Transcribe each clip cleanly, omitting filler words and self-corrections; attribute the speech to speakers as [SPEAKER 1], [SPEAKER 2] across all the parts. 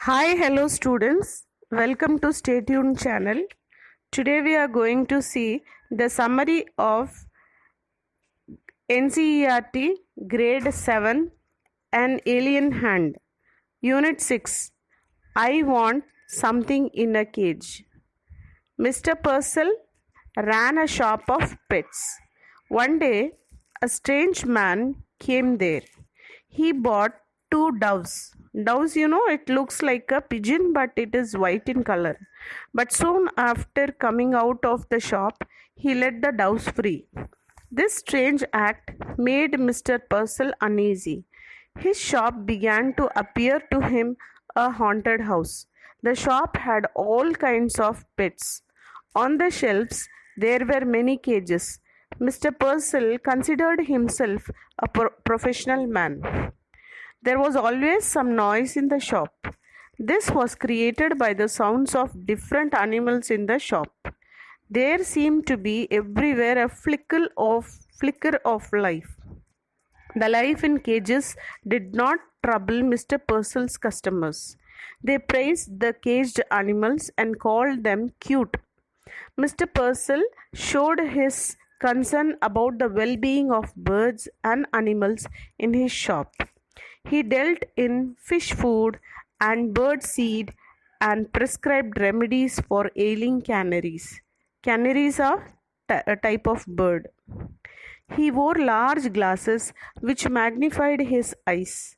[SPEAKER 1] Hi, hello students. Welcome to Stay Tuned channel. Today we are going to see the summary of NCERT Grade 7 An Alien Hand. Unit 6 I Want Something in a Cage. Mr. Purcell ran a shop of pets. One day, a strange man came there. He bought two doves. Doves, it looks like a pigeon, but it is white in color. But soon after coming out of the shop, he let the doves free. This strange act made Mr. Purcell uneasy. His shop began to appear to him a haunted house. The shop had all kinds of pets. On the shelves, there were many cages. Mr. Purcell considered himself a professional man. There was always some noise in the shop. This was created by the sounds of different animals in the shop. There seemed to be everywhere a flicker of life. The life in cages did not trouble Mr. Purcell's customers. They praised the caged animals and called them cute. Mr. Purcell showed his concern about the well-being of birds and animals in his shop. He dealt in fish food and bird seed and prescribed remedies for ailing canaries. Canaries are a type of bird. He wore large glasses which magnified his eyes.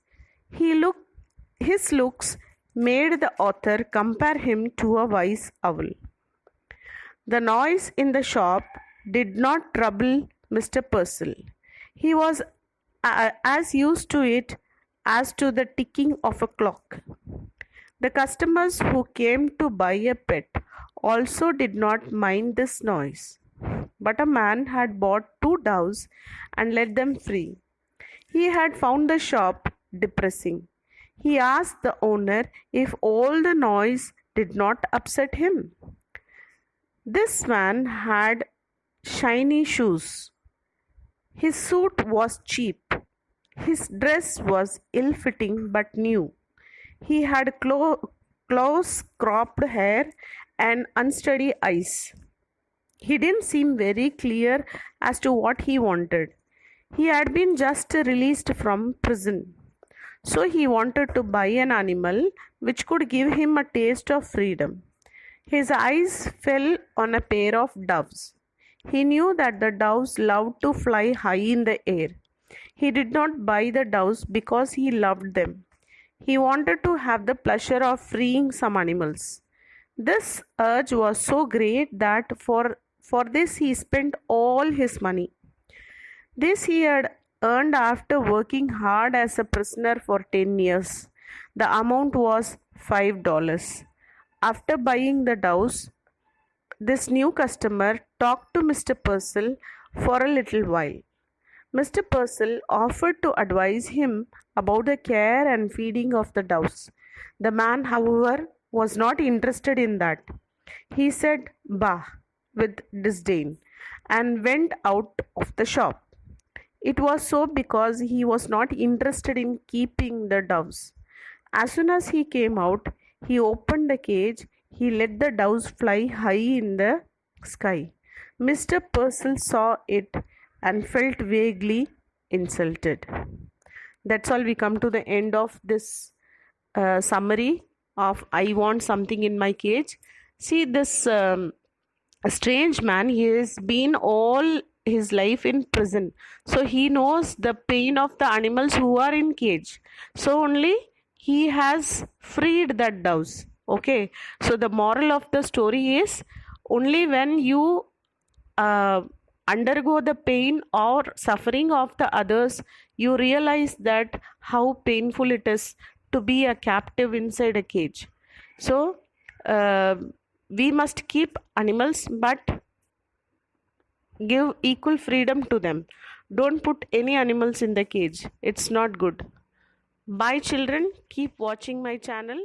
[SPEAKER 1] His looks made the author compare him to a wise owl. The noise in the shop did not trouble Mr. Purcell. He was as used to it as to the ticking of a clock. The customers who came to buy a pet also did not mind this noise. But a man had bought two doves and let them free. He had found the shop depressing. He asked the owner if all the noise did not upset him. This man had shiny shoes. His suit was cheap. His dress was ill-fitting but new. He had close cropped hair and unsteady eyes. He didn't seem very clear as to what he wanted. He had been just released from prison. So he wanted to buy an animal which could give him a taste of freedom. His eyes fell on a pair of doves. He knew that the doves loved to fly high in the air. He did not buy the doves because he loved them. He wanted to have the pleasure of freeing some animals. This urge was so great that for this he spent all his money. This he had earned after working hard as a prisoner for 10 years. The amount was $5. After buying the doves, this new customer talked to Mr. Purcell for a little while. Mr. Purcell offered to advise him about the care and feeding of the doves. The man, however, was not interested in that. He said, "Bah," with disdain, and went out of the shop. It was so because he was not interested in keeping the doves. As soon as he came out, he opened the cage. He let the doves fly high in the sky. Mr. Purcell saw it and felt vaguely insulted. That's all. We come to the end of this summary of I Want Something in My Cage. See, this strange man, he has been all his life in prison. So he knows the pain of the animals who are in cage. So only he has freed that doves. Okay. So the moral of the story is only when you undergo the pain or suffering of the others, you realize that how painful it is to be a captive inside a cage. So we must keep animals but give equal freedom to them. Don't put any animals in the cage. It's not good. Bye children. Keep watching my channel.